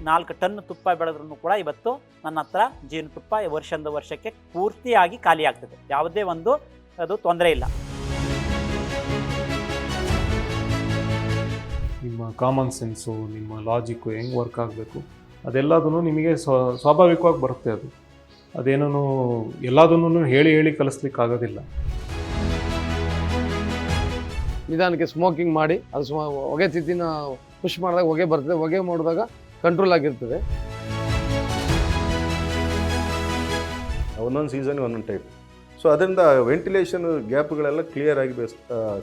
4 ton ತುಪ್ಪ ಬೆಳೆದ್ರೂ ಕೂಡ ಇವತ್ತು ನನ್ನ ಹತ್ರ ಜೇನುತುಪ್ಪ ವರ್ಷದಿಂದ ವರ್ಷಕ್ಕೆ ಪೂರ್ತಿಯಾಗಿ ಖಾಲಿ ಆಗ್ತದೆ. ಯಾವುದೇ ಒಂದು ಅದು ತೊಂದರೆ ಇಲ್ಲ. ನಿಮ್ಮ ಕಾಮನ್ ಸೆನ್ಸು, ನಿಮ್ಮ ಲಾಜಿಕ್ಕು ಹೆಂಗೆ ವರ್ಕ್ ಆಗಬೇಕು ಅದೆಲ್ಲದೂ ನಿಮಗೆ ಸ್ವಾಭಾವಿಕವಾಗಿ ಬರುತ್ತೆ. ಅದೇನೂ ಎಲ್ಲದನ್ನೂ ಹೇಳಿ ಕಲಿಸ್ಲಿಕ್ಕೆ ಆಗೋದಿಲ್ಲ. ನಿಧಾನಕ್ಕೆ ಸ್ಮೋಕಿಂಗ್ ಮಾಡಿ ಅದು ಹೊಗೆ ತಿತ್ತಿನ ಪುಷ್ ಮಾಡಿದಾಗ ಹೊಗೆ ಬರ್ತದೆ. ಹೊಗೆ ಮಾಡಿದಾಗ ಕಂಟ್ರೋಲ್ ಆಗಿರ್ತದೆ. ಒಂದೊಂದು ಸೀಸನ್ಗೆ ಒಂದೊಂದು ಟೈಪ್. ಸೊ ಅದರಿಂದ ವೆಂಟಿಲೇಷನ್ ಗ್ಯಾಪ್ಗಳೆಲ್ಲ ಕ್ಲಿಯರ್ ಆಗಿ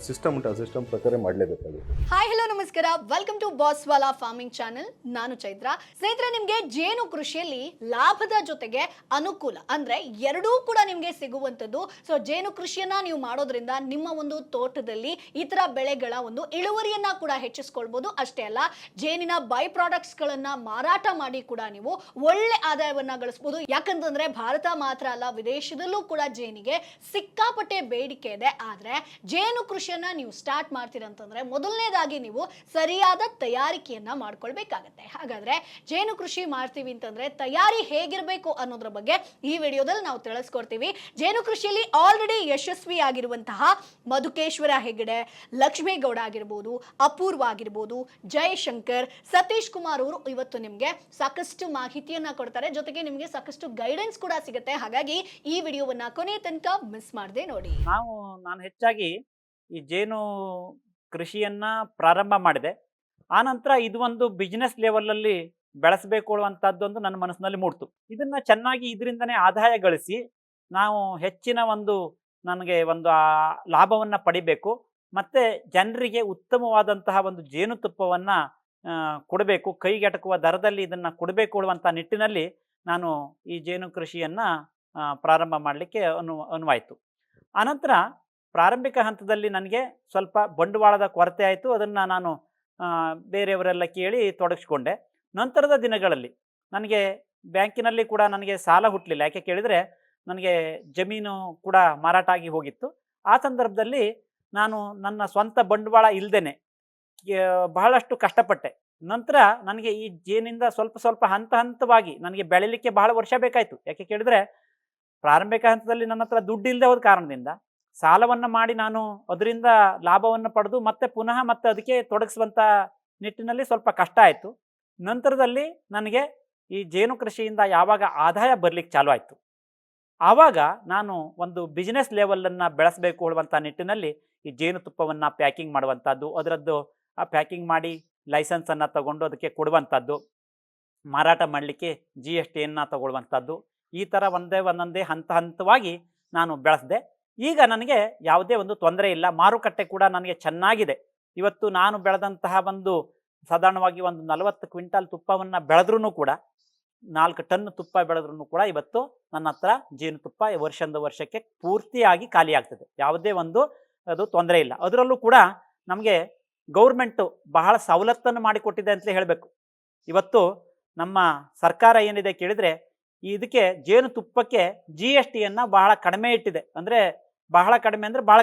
ಸಿಸ್ಟಮ್ ಉಂಟು, ಆ ಸಿಸ್ಟಮ್ ಪ್ರಕಾರ ಮಾಡಲೇಬೇಕಾಗುತ್ತೆ. ಹಾಯ್ ಹಲೋ ನಮಸ್ಕಾರ, ವೆಲ್ಕಮ್ ಟು ಬಾಸ್ವಾಲಾ ಫಾರ್ಮಿಂಗ್ ಚಾನೆಲ್. ನಾನು ಚೈತ್ರ. ಸ್ನೇಹಿತರೆ, ನಿಮಗೆ ಜೇನು ಕೃಷಿಯಲ್ಲಿ ಲಾಭದ ಜೊತೆಗೆ ಅನುಕೂಲ ಅಂದ್ರೆ ಎರಡೂ ಕೂಡ ನಿಮಗೆ ಸಿಗುವಂಥದ್ದು. ಸೊ ಜೇನು ಕೃಷಿಯನ್ನ ನೀವು ಮಾಡೋದ್ರಿಂದ ನಿಮ್ಮ ಒಂದು ತೋಟದಲ್ಲಿ ಈ ತರ ಬೆಳೆಗಳ ಒಂದು ಇಳುವರಿಯನ್ನ ಕೂಡ ಹೆಚ್ಚಿಸ್ಕೊಳ್ಬಹುದು. ಅಷ್ಟೇ ಅಲ್ಲ, ಜೇನಿನ ಬೈ ಪ್ರಾಡಕ್ಟ್ಸ್ ಗಳನ್ನ ಮಾರಾಟ ಮಾಡಿ ಕೂಡ ನೀವು ಒಳ್ಳೆ ಆದಾಯವನ್ನ ಗಳಿಸಬಹುದು. ಯಾಕಂತಂದ್ರೆ ಭಾರತ ಮಾತ್ರ ಅಲ್ಲ, ವಿದೇಶದಲ್ಲೂ ಕೂಡ ಜೇನಿಗೆ ಸಿಕ್ಕಾಪಟ್ಟೆ ಬೇಡಿಕೆ ಇದೆ. ಆದ್ರೆ ಜೇನು ಕೃಷಿಯನ್ನ ನೀವು ಸ್ಟಾರ್ಟ್ ಮಾಡ್ತೀರಂತಂದ್ರೆ ಮೊದಲನೇದಾಗಿ ನೀವು ಸರಿಯಾದ ತಯಾರಿಕೆಯನ್ನ ಮಾಡ್ಕೊಳ್ಬೇಕಾಗತ್ತೆ. ಹಾಗಾದ್ರೆ ಜೇನು ಕೃಷಿ ಮಾಡ್ತೀವಿ ಅಂತಂದ್ರೆ ತಯಾರಿ ಹೇಗಿರಬೇಕು ಅನ್ನೋದ್ರ ಬಗ್ಗೆ ಈ ವಿಡಿಯೋದಲ್ಲಿ ನಾವು ತಿಳಿಸ್ಕೊಡ್ತೀವಿ. ಜೇನು ಕೃಷಿಯಲ್ಲಿ ಆಲ್ರೆಡಿ ಯಶಸ್ವಿ ಆಗಿರುವಂತಹ ಮಧುಕೇಶ್ವರ ಹೆಗಡೆ, ಲಕ್ಷ್ಮೇಗೌಡ ಆಗಿರ್ಬೋದು, ಅಪೂರ್ವ ಆಗಿರ್ಬೋದು, ಜಯಶಂಕರ್, ಸತೀಶ್ ಕುಮಾರ್ ಅವರು ಇವತ್ತು ನಿಮ್ಗೆ ಸಾಕಷ್ಟು ಮಾಹಿತಿಯನ್ನ ಕೊಡ್ತಾರೆ. ಜೊತೆಗೆ ನಿಮ್ಗೆ ಸಾಕಷ್ಟು ಗೈಡೆನ್ಸ್ ಕೂಡ ಸಿಗುತ್ತೆ. ಹಾಗಾಗಿ ಈ ವಿಡಿಯೋವನ್ನ ಕೊನೆ ತನಕ ಮಿಸ್ ಮಾಡದೆ ನೋಡಿ. ನಾನು ಹೆಚ್ಚಾಗಿ ಈ ಜೇನು ಕೃಷಿಯನ್ನ ಪ್ರಾರಂಭ ಮಾಡಿದೆ. ಆನಂತರ ಇದು ಒಂದು ಬಿಸ್ನೆಸ್ ಲೆವೆಲಲ್ಲಿ ಬೆಳೆಸಬೇಕು ಅನ್ನುವಂಥದ್ದೊಂದು ನನ್ನ ಮನಸ್ಸಿನಲ್ಲಿ ಮೂಡ್ತು. ಇದನ್ನ ಚೆನ್ನಾಗಿ ಇದರಿಂದನೇ ಆದಾಯ ಗಳಿಸಿ ನಾವು ಹೆಚ್ಚಿನ ಒಂದು ನನಗೆ ಒಂದು ಲಾಭವನ್ನು ಪಡಿಬೇಕು, ಮತ್ತು ಜನರಿಗೆ ಉತ್ತಮವಾದಂತಹ ಒಂದು ಜೇನುತುಪ್ಪವನ್ನು ಕೊಡಬೇಕು, ಕೈಗೆಟಕುವ ದರದಲ್ಲಿ ಇದನ್ನು ಕೊಡಬೇಕು ಅನ್ನುವಂಥ ನಿಟ್ಟಿನಲ್ಲಿ ನಾನು ಈ ಜೇನು ಕೃಷಿಯನ್ನು ಪ್ರಾರಂಭ ಮಾಡಲಿಕ್ಕೆ ಅನುವಾಯಿತು. ಆನಂತರ ಪ್ರಾರಂಭಿಕ ಹಂತದಲ್ಲಿ ನನಗೆ ಸ್ವಲ್ಪ ಬಂಡವಾಳದ ಕೊರತೆ ಆಯಿತು. ಅದನ್ನು ನಾನು ಬೇರೆಯವರೆಲ್ಲ ಕೇಳಿ ತೊಡಗಿಸ್ಕೊಂಡೆ. ನಂತರದ ದಿನಗಳಲ್ಲಿ ನನಗೆ ಬ್ಯಾಂಕಿನಲ್ಲಿ ಕೂಡ ನನಗೆ ಸಾಲ ಹುಟ್ಟಲಿಲ್ಲ. ಯಾಕೆ ಕೇಳಿದರೆ ನನಗೆ ಜಮೀನು ಕೂಡ ಮಾರಾಟ ಆಗಿ ಹೋಗಿತ್ತು. ಆ ಸಂದರ್ಭದಲ್ಲಿ ನಾನು ನನ್ನ ಸ್ವಂತ ಬಂಡವಾಳ ಇಲ್ಲದೇನೆ ಬಹಳಷ್ಟು ಕಷ್ಟಪಟ್ಟೆ. ನಂತರ ನನಗೆ ಈ ಜೇನಿಂದ ಸ್ವಲ್ಪ ಹಂತವಾಗಿ ನನಗೆ ಬೆಳೀಲಿಕ್ಕೆ ಬಹಳ ವರ್ಷ ಬೇಕಾಯಿತು. ಯಾಕೆ ಕೇಳಿದರೆ ಪ್ರಾರಂಭಿಕ ಹಂತದಲ್ಲಿ ನನ್ನ ಹತ್ರ ದುಡ್ಡು ಇಲ್ಲದೆ ಹೋದ ಕಾರಣದಿಂದ ಸಾಲವನ್ನು ಮಾಡಿ ನಾನು ಅದರಿಂದ ಲಾಭವನ್ನು ಪಡೆದು ಮತ್ತೆ ಅದಕ್ಕೆ ತೊಡಗಿಸುವಂಥ ನಿಟ್ಟಿನಲ್ಲಿ ಸ್ವಲ್ಪ ಕಷ್ಟ ಆಯಿತು. ನಂತರದಲ್ಲಿ ನನಗೆ ಈ ಜೇನು ಕೃಷಿಯಿಂದ ಯಾವಾಗ ಆದಾಯ ಬರಲಿಕ್ಕೆ ಚಾಲು ಆಯಿತು, ಆವಾಗ ನಾನು ಒಂದು ಬಿಸ್ನೆಸ್ ಲೆವೆಲನ್ನು ಬೆಳೆಸಬೇಕು ಅನ್ನುವಂಥ ನಿಟ್ಟಿನಲ್ಲಿ ಈ ಜೇನುತುಪ್ಪವನ್ನು ಪ್ಯಾಕಿಂಗ್ ಮಾಡುವಂಥದ್ದು, ಅದರದ್ದು ಆ ಪ್ಯಾಕಿಂಗ್ ಮಾಡಿ ಲೈಸೆನ್ಸನ್ನು ತಗೊಂಡು ಅದಕ್ಕೆ ಕೊಡುವಂಥದ್ದು, ಮಾರಾಟ ಮಾಡಲಿಕ್ಕೆ GSTಯನ್ನು ತಗೊಳ್ಳುವಂಥದ್ದು, ಈ ಥರ ಒಂದೊಂದೇ ಹಂತವಾಗಿ ನಾನು ಬೆಳೆಸಿದೆ. ಈಗ ನನಗೆ ಯಾವುದೇ ಒಂದು ತೊಂದರೆ ಇಲ್ಲ. ಮಾರುಕಟ್ಟೆ ಕೂಡ ನನಗೆ ಚೆನ್ನಾಗಿದೆ. ಇವತ್ತು ನಾನು ಬೆಳೆದಂತಹ ಒಂದು ಸಾಧಾರಣವಾಗಿ ಒಂದು 40 ಕ್ವಿಂಟಾಲ್ ತುಪ್ಪವನ್ನು ಬೆಳೆದ್ರೂ ಕೂಡ, 4 ಟನ್ ತುಪ್ಪ ಬೆಳೆದ್ರೂ ಕೂಡ ಇವತ್ತು ನನ್ನ ಹತ್ರ ಜೇನುತುಪ್ಪ ವರ್ಷದಿಂದ ವರ್ಷಕ್ಕೆ ಪೂರ್ತಿಯಾಗಿ ಖಾಲಿ ಆಗ್ತದೆ. ಯಾವುದೇ ಒಂದು ಅದು ತೊಂದರೆ ಇಲ್ಲ. ಅದರಲ್ಲೂ ಕೂಡ ನಮಗೆ ಗೌರ್ಮೆಂಟು ಬಹಳ ಸವಲತ್ತನ್ನು ಮಾಡಿಕೊಟ್ಟಿದೆ ಅಂತಲೇ ಹೇಳಬೇಕು. ಇವತ್ತು ನಮ್ಮ ಸರ್ಕಾರ ಏನಿದೆ ಕೇಳಿದರೆ ಇದಕ್ಕೆ ಜೇನುತುಪ್ಪಕ್ಕೆ GSTಯನ್ನು ಬಹಳ ಕಡಿಮೆ ಇಟ್ಟಿದೆ. ಅಂದರೆ ಬಹಳ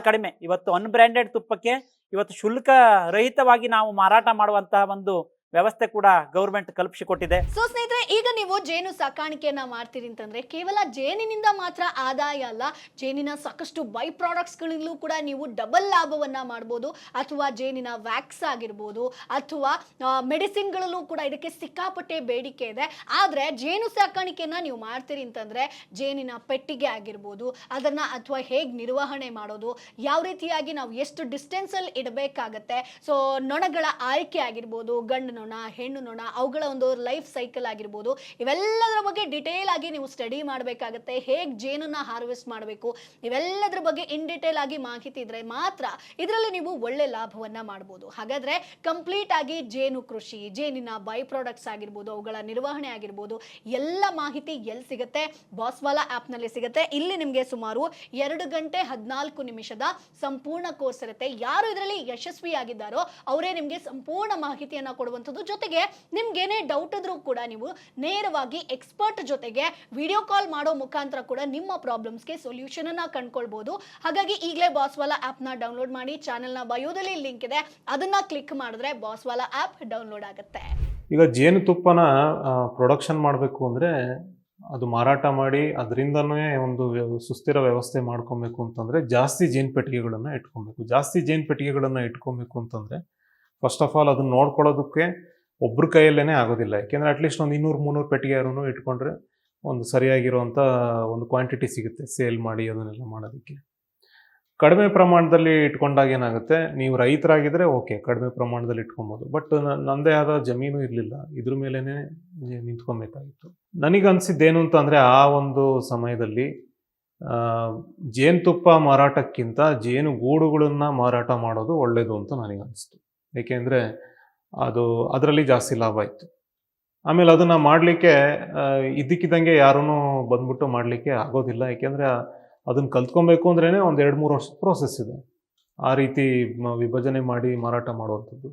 ಕಡಿಮೆ. ಇವತ್ತು ಅನ್ಬ್ರ್ಯಾಂಡೆಡ್ ತುಪ್ಪಕ್ಕೆ ಇವತ್ತು ಶುಲ್ಕ ರಹಿತವಾಗಿ ನಾವು ಮಾರಾಟ ಮಾಡುವಂತಹ ಒಂದು ವ್ಯವಸ್ಥೆ ಕೂಡ ಗೌರ್ಮೆಂಟ್ ಕಲ್ಪಿಸಿಕೊಟ್ಟಿದೆ. ಸೊ ಸ್ನೇಹಿತರೆ, ಈಗ ನೀವು ಜೇನು ಸಾಕಾಣಿಕೆಯನ್ನ ಮಾಡ್ತೀರಿ ಅಂತಂದ್ರೆ ಕೇವಲ ಜೇನಿನಿಂದ ಮಾತ್ರ ಆದಾಯ ಅಲ್ಲ, ಜೇನಿನ ಸಾಕಷ್ಟು ಬೈ ಪ್ರಾಡಕ್ಟ್ಸ್ ಗಳಿಂದಲೂ ಕೂಡ ನೀವು ಡಬಲ್ ಲಾಭವನ್ನ ಮಾಡಬಹುದು. ಅಥವಾ ಜೇನಿನ ವ್ಯಾಕ್ಸ್ ಆಗಿರ್ಬೋದು, ಅಥವಾ ಮೆಡಿಸಿನ್ ಗಳಲ್ಲೂ ಕೂಡ ಇದಕ್ಕೆ ಸಿಕ್ಕಾಪಟ್ಟೆ ಬೇಡಿಕೆ ಇದೆ. ಆದ್ರೆ ಜೇನು ಸಾಕಾಣಿಕೆಯನ್ನ ನೀವು ಮಾಡ್ತೀರಿ ಅಂತಂದ್ರೆ ಜೇನಿನ ಪೆಟ್ಟಿಗೆ ಆಗಿರ್ಬೋದು, ಅದನ್ನ ಅಥವಾ ಹೇಗೆ ನಿರ್ವಹಣೆ ಮಾಡೋದು, ಯಾವ ರೀತಿಯಾಗಿ ನಾವು ಎಷ್ಟು ಡಿಸ್ಟೆನ್ಸ್ ಅಲ್ಲಿ ಇಡಬೇಕಾಗತ್ತೆ, ಸೊ ನೊಣಗಳ ಆಯ್ಕೆ ಆಗಿರ್ಬೋದು, ಗಂಡು ನೊಣ, ಹೆಣ್ಣು ನೊಣ, ಅವುಗಳ ಒಂದು ಲೈಫ್ ಸೈಕಲ್ ಆಗಿರ್ಬೋದು, ಇವೆಲ್ಲದರ ಬಗ್ಗೆ ಡಿಟೇಲ್ ಆಗಿ ನೀವು ಸ್ಟಡಿ ಮಾಡಬೇಕಾಗತ್ತೆ. ಹೇಗೆ ಜೇನನ್ನ ಹಾರ್ವೆಸ್ಟ್ ಮಾಡಬೇಕು, ಇವೆಲ್ಲದರ ಬಗ್ಗೆ ಇನ್ ಡಿಟೇಲ್ ಆಗಿ ಮಾಹಿತಿ ಇದ್ರೆ ಮಾತ್ರ ಇದರಲ್ಲಿ ನೀವು ಒಳ್ಳೆ ಲಾಭವನ್ನ ಮಾಡಬಹುದು. ಹಾಗಾದ್ರೆ ಕಂಪ್ಲೀಟ್ ಆಗಿ ಜೇನು ಕೃಷಿ, ಜೇನಿನ ಬೈ ಪ್ರಾಡಕ್ಟ್ಸ್ ಆಗಿರ್ಬೋದು, ಅವುಗಳ ನಿರ್ವಹಣೆ ಆಗಿರ್ಬೋದು, ಎಲ್ಲ ಮಾಹಿತಿ ಎಲ್ಲಿ ಸಿಗುತ್ತೆ? ಬಾಸ್ವಾಲಾ ಆಪ್ ನಲ್ಲಿ ಸಿಗುತ್ತೆ. ಇಲ್ಲಿ ನಿಮಗೆ ಸುಮಾರು 2 ಗಂಟೆ 14 ನಿಮಿಷದ ಸಂಪೂರ್ಣ ಕೋರ್ಸ್ ಇರುತ್ತೆ. ಯಾರು ಇದರಲ್ಲಿ ಯಶಸ್ವಿಯಾಗಿದ್ದಾರೋ ಅವರೇ ನಿಮಗೆ ಸಂಪೂರ್ಣ ಮಾಹಿತಿಯನ್ನ ಕೊಡುವಂಥದ್ದು. ಜೊತೆಗೆ ನಿಮ್ಗೇನೇ ಡೌಟ್ ಇದ್ರೂ ಕೂಡ ನೀವು ನೇರವಾಗಿ ಎಕ್ಸ್ಪರ್ಟ್ ಜೊತೆಗೆ ವಿಡಿಯೋ ಕಾಲ್ ಮಾಡೋ ಮುಖಾಂತರ ಕೂಡ ನಿಮ್ಮ ಪ್ರಾಬ್ಲಮ್ಸ್ಗೆ ಸೊಲ್ಯೂಷನ್ ಅನ್ನ ಕಂಡುಕೊಳ್ಬಹುದು. ಹಾಗಾಗಿ ಈಗಲೇ ಬಾಸ್ವಾಲಾ ಆಪ್ ನ ಡೌನ್ಲೋಡ್ ಮಾಡಿ. ಚಾನೆಲ್ ನ ಬಯೋದಲ್ಲಿ ಲಿಂಕ್ ಇದೆ, ಅದನ್ನ ಕ್ಲಿಕ್ ಮಾಡಿದ್ರೆ ಬಾಸ್ವಾಲಾ ಆಪ್ ಡೌನ್ಲೋಡ್ ಆಗುತ್ತೆ. ಈಗ ಜೇನುತುಪ್ಪನ ಪ್ರೊಡಕ್ಷನ್ ಮಾಡಬೇಕು ಅಂದರೆ ಅದು ಮಾರಾಟ ಮಾಡಿ ಅದರಿಂದನೇ ಒಂದು ಸುಸ್ಥಿರ ವ್ಯವಸ್ಥೆ ಮಾಡ್ಕೊಬೇಕು ಅಂತಂದರೆ ಜಾಸ್ತಿ ಜೇನುಪೆಟ್ಟಿಗೆಗಳನ್ನು ಇಟ್ಕೊಬೇಕು. ಜಾಸ್ತಿ ಜೇನುಪೆಟ್ಟಿಗೆಗಳನ್ನು ಇಟ್ಕೊಬೇಕು ಅಂತಂದರೆ ಫಸ್ಟ್ ಆಫ್ ಆಲ್ ಅದನ್ನು ನೋಡ್ಕೊಳ್ಳೋದಕ್ಕೆ ಒಬ್ಬರ ಕೈಯಲ್ಲೇ ಆಗೋದಿಲ್ಲ. ಯಾಕೆಂದರೆ ಅಟ್ಲೀಸ್ಟ್ ಒಂದು 200-300 ಪೆಟ್ಟಿಗೆಯನ್ನು ಇಟ್ಕೊಂಡ್ರೆ ಒಂದು ಸರಿಯಾಗಿರುವಂಥ ಒಂದು ಕ್ವಾಂಟಿಟಿ ಸಿಗುತ್ತೆ ಸೇಲ್ ಮಾಡಿ ಅದನ್ನೆಲ್ಲ ಮಾಡೋದಕ್ಕೆ. ಕಡಿಮೆ ಪ್ರಮಾಣದಲ್ಲಿ ಇಟ್ಕೊಂಡಾಗ ಏನಾಗುತ್ತೆ, ನೀವು ರೈತರಾಗಿದ್ದರೆ ಓಕೆ, ಕಡಿಮೆ ಪ್ರಮಾಣದಲ್ಲಿ ಇಟ್ಕೊಬೋದು. ಬಟ್ ನನ್ನದೇ ಆದ ಜಮೀನು ಇರಲಿಲ್ಲ, ಇದ್ರ ಮೇಲೇ ನಿಂತ್ಕೊಬೇಕಾಗಿತ್ತು. ನನಗನ್ಸಿದ್ದೇನು ಅಂತಂದರೆ ಆ ಒಂದು ಸಮಯದಲ್ಲಿ ಜೇನುತುಪ್ಪ ಮಾರಾಟಕ್ಕಿಂತ ಜೇನುಗೂಡುಗಳನ್ನು ಮಾರಾಟ ಮಾಡೋದು ಒಳ್ಳೆಯದು ಅಂತ ನನಗನ್ನಿಸ್ತು. ಏಕೆಂದರೆ ಅದರಲ್ಲಿ ಜಾಸ್ತಿ ಲಾಭ ಇತ್ತು. ಆಮೇಲೆ ಅದನ್ನು ಮಾಡಲಿಕ್ಕೆ ಇದ್ದಕ್ಕಿದ್ದಂಗೆ ಯಾರೂ ಬಂದ್ಬಿಟ್ಟು ಮಾಡಲಿಕ್ಕೆ ಆಗೋದಿಲ್ಲ. ಏಕೆಂದರೆ ಅದನ್ನು ಕಲ್ತ್ಕೊಬೇಕು ಅಂದ್ರೇ ಒಂದು 2-3 ವರ್ಷದ ಪ್ರೋಸೆಸ್ ಇದೆ. ಆ ರೀತಿ ವಿಭಜನೆ ಮಾಡಿ ಮಾರಾಟ ಮಾಡುವಂಥದ್ದು.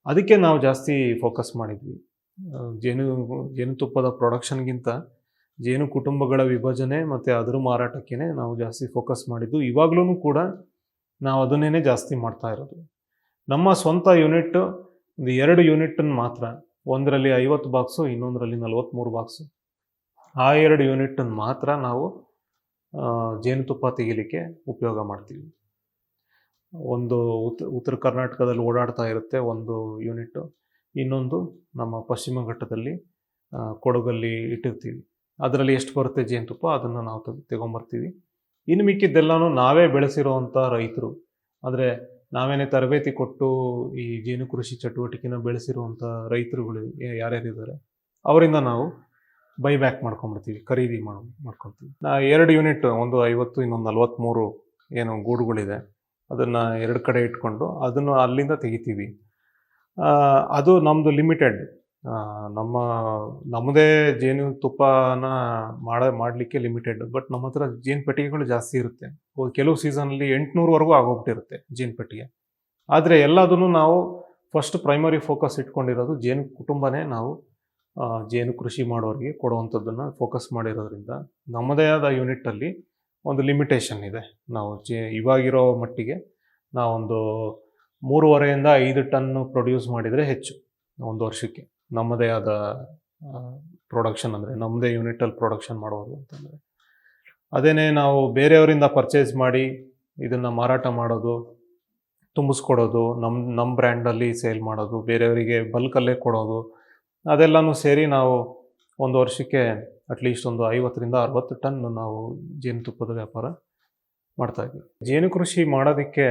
ಅದಕ್ಕೆ ನಾವು ಜಾಸ್ತಿ ಫೋಕಸ್ ಮಾಡಿದ್ವಿ. ಜೇನುತುಪ್ಪದ ಪ್ರೊಡಕ್ಷನ್ಗಿಂತ ಜೇನು ಕುಟುಂಬಗಳ ವಿಭಜನೆ ಮತ್ತು ಅದರ ಮಾರಾಟಕ್ಕೆ ನಾವು ಜಾಸ್ತಿ ಫೋಕಸ್ ಮಾಡಿದ್ದು. ಇವಾಗಲೂ ಕೂಡ ನಾವು ಅದನ್ನೇ ಜಾಸ್ತಿ ಮಾಡ್ತಾ ಇರೋದು. ನಮ್ಮ ಸ್ವಂತ ಯೂನಿಟ್ ಒಂದು 2 ಯೂನಿಟನ್ನು ಮಾತ್ರ, ಒಂದರಲ್ಲಿ 50 ಬಾಕ್ಸು, ಇನ್ನೊಂದರಲ್ಲಿ 43 ಬಾಕ್ಸು. ಆ 2 ಯೂನಿಟನ್ನು ಮಾತ್ರ ನಾವು ಜೇನುತುಪ್ಪ ತೆಗಿಲಿಕ್ಕೆ ಉಪಯೋಗ ಮಾಡ್ತೀವಿ. ಒಂದು ಉತ್ತರ ಕರ್ನಾಟಕದಲ್ಲಿ ಓಡಾಡ್ತಾ ಇರುತ್ತೆ ಒಂದು ಯೂನಿಟ್ಟು, ಇನ್ನೊಂದು ನಮ್ಮ ಪಶ್ಚಿಮ ಘಟ್ಟದಲ್ಲಿ ಕೊಡಗಲ್ಲಿ ಇಟ್ಟಿರ್ತೀವಿ. ಅದರಲ್ಲಿ ಎಷ್ಟು ಬರುತ್ತೆ ಜೇನುತುಪ್ಪ ಅದನ್ನು ನಾವು ತಗೊಂಬರ್ತೀವಿ. ಇನ್ನು ಮಿಕ್ಕಿದ್ದೆಲ್ಲನೂ ನಾವೇ ಬೆಳೆಸಿರೋವಂಥ ರೈತರು, ಅಂದರೆ ನಾವೇನೇ ತರಬೇತಿ ಕೊಟ್ಟು ಈ ಜೇನು ಕೃಷಿ ಚಟುವಟಿಕೆನ ಬೆಳೆಸಿರುವಂಥ ರೈತರುಗಳು ಯಾರ್ಯಾರಿದ್ದಾರೆ ಅವರಿಂದ ನಾವು ಬೈಬ್ಯಾಕ್ ಮಾಡ್ಕೊಂಬಿಡ್ತೀವಿ, ಖರೀದಿ ಮಾಡ್ಕೊತೀವಿ. 2 ಯೂನಿಟ್, ಒಂದು 50, ಇನ್ನೊಂದು 43 ಏನು ಗೂಡುಗಳಿದೆ, ಅದನ್ನು 2 ಕಡೆ ಇಟ್ಕೊಂಡು ಅದನ್ನು ಅಲ್ಲಿಂದ ತೆಗಿತೀವಿ. ಅದು ನಮ್ಮದು ಲಿಮಿಟೆಡ್. ನಮ್ಮದೇ ಜೇನುತುಪ್ಪನ ಮಾಡಲಿಕ್ಕೆ ಲಿಮಿಟೆಡ್. ಬಟ್ ನಮ್ಮ ಹತ್ರ ಜೇನು ಪೆಟ್ಟಿಗೆಗಳು ಜಾಸ್ತಿ ಇರುತ್ತೆ. ಕೆಲವು ಸೀಸನಲ್ಲಿ 800ವರೆಗೂ ಆಗೋಗ್ಬಿಟ್ಟಿರುತ್ತೆ ಜೇನು ಪೆಟ್ಟಿಗೆ. ಆದರೆ ಎಲ್ಲದನ್ನು ನಾವು ಫಸ್ಟ್ ಪ್ರೈಮರಿ ಫೋಕಸ್ ಇಟ್ಕೊಂಡಿರೋದು ಜೇನು ಕುಟುಂಬನೇ. ನಾವು ಜೇನು ಕೃಷಿ ಮಾಡೋರಿಗೆ ಕೊಡುವಂಥದ್ದನ್ನು ಫೋಕಸ್ ಮಾಡಿರೋದ್ರಿಂದ ನಮ್ಮದೇ ಆದ ಯೂನಿಟಲ್ಲಿ ಒಂದು ಲಿಮಿಟೇಷನ್ ಇದೆ. ನಾವು ಇವಾಗಿರೋ ಮಟ್ಟಿಗೆ ನಾವೊಂದು 3.5 to 5 ಟನ್ನು ಪ್ರೊಡ್ಯೂಸ್ ಮಾಡಿದರೆ ಹೆಚ್ಚು ಒಂದು ವರ್ಷಕ್ಕೆ. ನಮ್ಮದೇ ಆದ ಪ್ರೊಡಕ್ಷನ್ ಅಂದರೆ ನಮ್ಮದೇ ಯೂನಿಟಲ್ಲಿ ಪ್ರೊಡಕ್ಷನ್ ಮಾಡೋದು ಅಂತಂದರೆ. ಅದೇನೇ ನಾವು ಬೇರೆಯವರಿಂದ ಪರ್ಚೇಸ್ ಮಾಡಿ ಇದನ್ನು ಮಾರಾಟ ಮಾಡೋದು, ತುಂಬಿಸ್ಕೊಡೋದು, ನಮ್ಮ ಬ್ರ್ಯಾಂಡಲ್ಲಿ ಸೇಲ್ ಮಾಡೋದು, ಬೇರೆಯವರಿಗೆ ಬಲ್ಕಲ್ಲೇ ಕೊಡೋದು, ಅದೆಲ್ಲನೂ ಸೇರಿ ನಾವು ಒಂದು ವರ್ಷಕ್ಕೆ ಅಟ್ಲೀಸ್ಟ್ ಒಂದು 50-60 ಟನ್ ನಾವು ಜೇನುತುಪ್ಪದ ವ್ಯಾಪಾರ ಮಾಡ್ತಾಯಿದ್ವಿ. ಜೇನು ಕೃಷಿ ಮಾಡೋದಕ್ಕೆ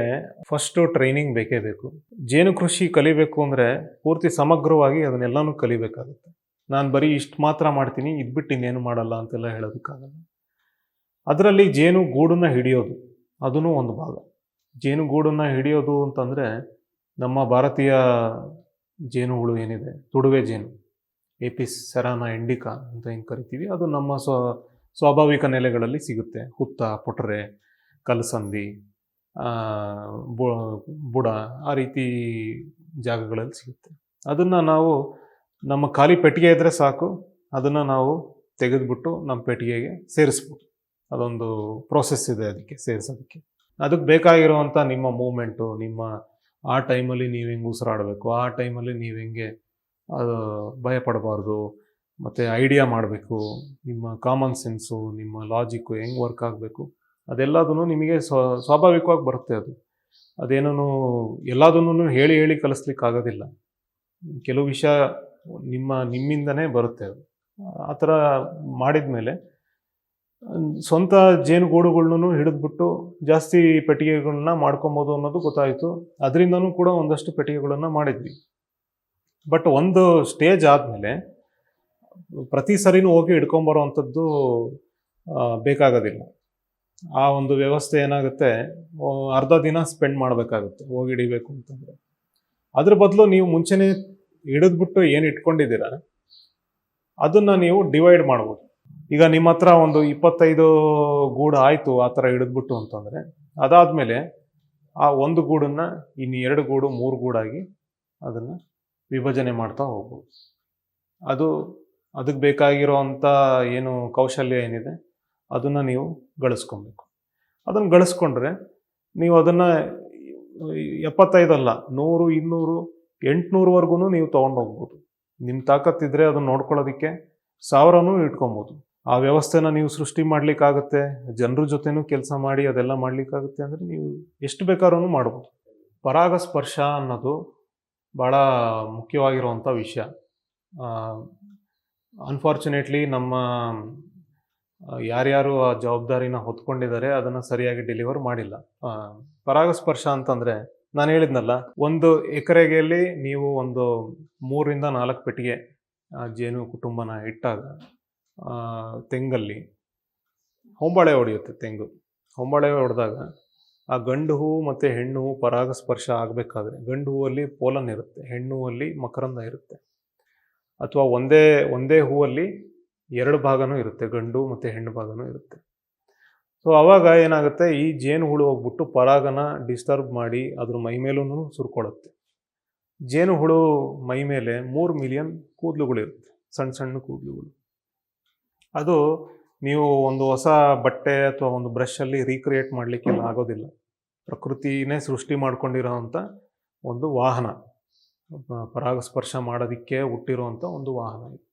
ಫಸ್ಟು ಟ್ರೈನಿಂಗ್ ಬೇಕೇ ಬೇಕು. ಜೇನು ಕೃಷಿ ಕಲಿಬೇಕು ಅಂದರೆ ಪೂರ್ತಿ ಸಮಗ್ರವಾಗಿ ಅದನ್ನೆಲ್ಲನೂ ಕಲಿಬೇಕಾಗುತ್ತೆ. ನಾನು ಬರೀ ಇಷ್ಟು ಮಾತ್ರ ಮಾಡ್ತೀನಿ, ಇದ್ಬಿಟ್ಟು ಇನ್ನೇನು ಮಾಡಲ್ಲ ಅಂತೆಲ್ಲ ಹೇಳೋದಕ್ಕಾಗಲ್ಲ. ಅದರಲ್ಲಿ ಜೇನು ಗೂಡನ್ನು ಹಿಡಿಯೋದು ಅದೂ ಒಂದು ಭಾಗ. ಜೇನು ಗೂಡನ್ನು ಹಿಡಿಯೋದು ಅಂತಂದರೆ ನಮ್ಮ ಭಾರತೀಯ ಜೇನುಹುಳು ಏನಿದೆ, ತುಡುವೆ ಜೇನು, ಏಪಿಸ್ ಸೆರಾನಾ ಇಂಡಿಕಾ ಅಂತ ಏನು ಕರಿತೀವಿ, ಅದು ನಮ್ಮ ಸ್ವಾಭಾವಿಕ ನೆಲೆಗಳಲ್ಲಿ ಸಿಗುತ್ತೆ. ಹುತ್ತ, ಪೊಟರೆ, ಕಲಸಂದಿ, ಬುಡ, ಆ ರೀತಿ ಜಾಗಗಳಲ್ಲಿ ಸಿಗುತ್ತೆ. ಅದನ್ನು ನಾವು ನಮ್ಮ ಖಾಲಿ ಪೆಟ್ಟಿಗೆ ಇದ್ದರೆ ಸಾಕು, ಅದನ್ನು ನಾವು ತೆಗೆದುಬಿಟ್ಟು ನಮ್ಮ ಪೆಟ್ಟಿಗೆಗೆ ಸೇರಿಸ್ಬೋದು. ಅದೊಂದು ಪ್ರೋಸೆಸ್ ಇದೆ ಅದಕ್ಕೆ ಸೇರಿಸೋದಕ್ಕೆ. ಅದಕ್ಕೆ ಬೇಕಾಗಿರುವಂಥ ನಿಮ್ಮ ಮೂಮೆಂಟು, ನಿಮ್ಮ ಆ ಟೈಮಲ್ಲಿ ನೀವು ಹೆಂಗೆ ಉಸಿರಾಡಬೇಕು, ಆ ಟೈಮಲ್ಲಿ ನೀವು ಹೆಂಗೆ ಭಯ ಪಡಬಾರ್ದು, ಮತ್ತು ಐಡಿಯಾ ಮಾಡಬೇಕು, ನಿಮ್ಮ ಕಾಮನ್ ಸೆನ್ಸು, ನಿಮ್ಮ ಲಾಜಿಕ್ಕು ಹೆಂಗೆ ವರ್ಕ್ ಆಗಬೇಕು, ಅದೆಲ್ಲದೂ ನಿಮಗೆ ಸ್ವಾಭಾವಿಕವಾಗಿ ಬರುತ್ತೆ. ಅದೇನೂ ಎಲ್ಲದನ್ನೂ ಹೇಳಿ ಕಲಿಸ್ಲಿಕ್ಕಾಗೋದಿಲ್ಲ. ಕೆಲವು ವಿಷಯ ನಿಮ್ಮಿಂದನೇ ಬರುತ್ತೆ. ಆ ಥರ ಮಾಡಿದ ಮೇಲೆ ಸ್ವಂತ ಜೇನುಗೂಡುಗಳ್ನೂ ಹಿಡಿದ್ಬಿಟ್ಟು ಜಾಸ್ತಿ ಪೆಟ್ಟಿಗೆಗಳನ್ನ ಮಾಡ್ಕೊಬೋದು ಅನ್ನೋದು ಗೊತ್ತಾಯಿತು. ಅದರಿಂದನೂ ಕೂಡ ಒಂದಷ್ಟು ಪೆಟ್ಟಿಗೆಗಳನ್ನು ಮಾಡಿದ್ವಿ. ಬಟ್ ಒಂದು ಸ್ಟೇಜ್ ಆದಮೇಲೆ ಪ್ರತಿ ಸರಿನೂ ಹೋಗಿ ಹಿಡ್ಕೊಂಬರೋ ಅಂಥದ್ದು ಬೇಕಾಗೋದಿಲ್ಲ. ಆ ಒಂದು ವ್ಯವಸ್ಥೆ ಏನಾಗುತ್ತೆ, ಅರ್ಧ ದಿನ ಸ್ಪೆಂಡ್ ಮಾಡಬೇಕಾಗುತ್ತೆ ಹೋಗಿ ಹಿಡಿಬೇಕು ಅಂತಂದರೆ. ಅದ್ರ ಬದಲು ನೀವು ಮುಂಚೆನೇ ಹಿಡಿದ್ಬಿಟ್ಟು ಏನು ಇಟ್ಕೊಂಡಿದ್ದೀರ ಅದನ್ನು ನೀವು ಡಿವೈಡ್ ಮಾಡ್ಬೋದು. ಈಗ ನಿಮ್ಮ ಹತ್ರ ಒಂದು 25 ಗೂಡು ಆಯಿತು ಆ ಥರ ಹಿಡಿದ್ಬಿಟ್ಟು ಅಂತಂದರೆ, ಅದಾದಮೇಲೆ ಆ ಒಂದು ಗೂಡನ್ನು ಇನ್ನು 2 ಗೂಡು 3 ಗೂಡಾಗಿ ಅದನ್ನು ವಿಭಜನೆ ಮಾಡ್ತಾ ಹೋಗ್ಬೋದು. ಅದಕ್ಕೆ ಬೇಕಾಗಿರೋವಂಥ ಏನು ಕೌಶಲ್ಯ ಏನಿದೆ ಅದನ್ನು ನೀವು ಗಳಿಸ್ಕೊಬೇಕು. ಅದನ್ನು ಗಳಿಸ್ಕೊಂಡ್ರೆ ನೀವು ಅದನ್ನು 75 ಅಲ್ಲ, 100, 200, 800ವರೆಗೂ ನೀವು ತೊಗೊಂಡೋಗ್ಬೋದು. ನಿಮ್ಮ ತಾಕತ್ತಿದ್ರೆ ಅದನ್ನ ನೋಡ್ಕೊಳ್ಳೋದಕ್ಕೆ 1000ನೂ ಇಟ್ಕೊಬೋದು. ಆ ವ್ಯವಸ್ಥೆನ ನೀವು ಸೃಷ್ಟಿ ಮಾಡ್ಲಿಕ್ಕಾಗತ್ತೆ, ಜನರ ಜೊತೆನೂ ಕೆಲಸ ಮಾಡಿ ಅದೆಲ್ಲ ಮಾಡ್ಲಿಕ್ಕಾಗುತ್ತೆ ಅಂದರೆ ನೀವು ಎಷ್ಟು ಬೇಕಾದ್ರೂ ಮಾಡ್ಬೋದು. ಪರಾಗಸ್ಪರ್ಶ ಅನ್ನೋದು ಭಾಳ ಮುಖ್ಯವಾಗಿರುವಂಥ ವಿಷಯ. ಅನ್ಫಾರ್ಚುನೇಟ್ಲಿ ನಮ್ಮ ಯಾರ್ಯಾರು ಆ ಜವಾಬ್ದಾರಿನ ಹೊತ್ಕೊಂಡಿದ್ದಾರೆ ಅದನ್ನು ಸರಿಯಾಗಿ ಡೆಲಿವರ್ ಮಾಡಿಲ್ಲ. ಪರಾಗಸ್ಪರ್ಶ ಅಂತಂದರೆ ನಾನು ಹೇಳಿದ್ನಲ್ಲ, 1 ಎಕರೆಗೆಯಲ್ಲಿ ನೀವು ಒಂದು 3 ರಿಂದ 4 ಪೆಟ್ಟಿಗೆ ಜೇನು ಕುಟುಂಬನ ಇಟ್ಟಾಗ ತೆಂಗಲ್ಲಿ ಹೊಂಬಾಳೆ ಹೊಡೆಯುತ್ತೆ. ಹೊಂಬಾಳೆ ಹೊಡೆದಾಗ ಆ ಗಂಡು ಹೂವು ಮತ್ತು ಹೆಣ್ಣು ಹೂವು ಪರಾಗಸ್ಪರ್ಶ ಆಗಬೇಕಾದ್ರೆ ಗಂಡು ಹೂವಲ್ಲಿ ಪೋಲನ್ ಇರುತ್ತೆ, ಹೆಣ್ಣು ಹೂವಲ್ಲಿ ಮಕರಂದ ಇರುತ್ತೆ. ಅಥವಾ ಒಂದೇ ಹೂವಲ್ಲಿ 2 ಭಾಗನೂ ಇರುತ್ತೆ, ಗಂಡು ಮತ್ತು ಹೆಣ್ಣು ಭಾಗನೂ ಇರುತ್ತೆ. ಸೊ ಆವಾಗ ಏನಾಗುತ್ತೆ, ಈ ಜೇನು ಹುಳು ಹೋಗ್ಬಿಟ್ಟು ಪರಾಗನ ಡಿಸ್ಟರ್ಬ್ ಮಾಡಿ ಅದ್ರ ಮೈ ಮೇಲೂ ಸುರ್ಕೊಳ್ಳುತ್ತೆ. ಜೇನು ಹುಳು ಮೈ ಮೇಲೆ 3 ಮಿಲಿಯನ್ ಕೂದಲುಗಳಿರುತ್ತೆ, ಸಣ್ಣ ಕೂದಲುಗಳು. ಅದು ನೀವು ಒಂದು ಹೊಸ ಬಟ್ಟೆ ಅಥವಾ ಒಂದು ಬ್ರಷಲ್ಲಿ ರೀಕ್ರಿಯೇಟ್ ಮಾಡಲಿಕ್ಕೆಲ್ಲ ಆಗೋದಿಲ್ಲ. ಪ್ರಕೃತಿನೇ ಸೃಷ್ಟಿ ಮಾಡ್ಕೊಂಡಿರೋವಂಥ ಒಂದು ವಾಹನ, ಪರಾಗಸ್ಪರ್ಶ ಮಾಡೋದಕ್ಕೆ ಹುಟ್ಟಿರುವಂಥ ಒಂದು ವಾಹನ ಇದು.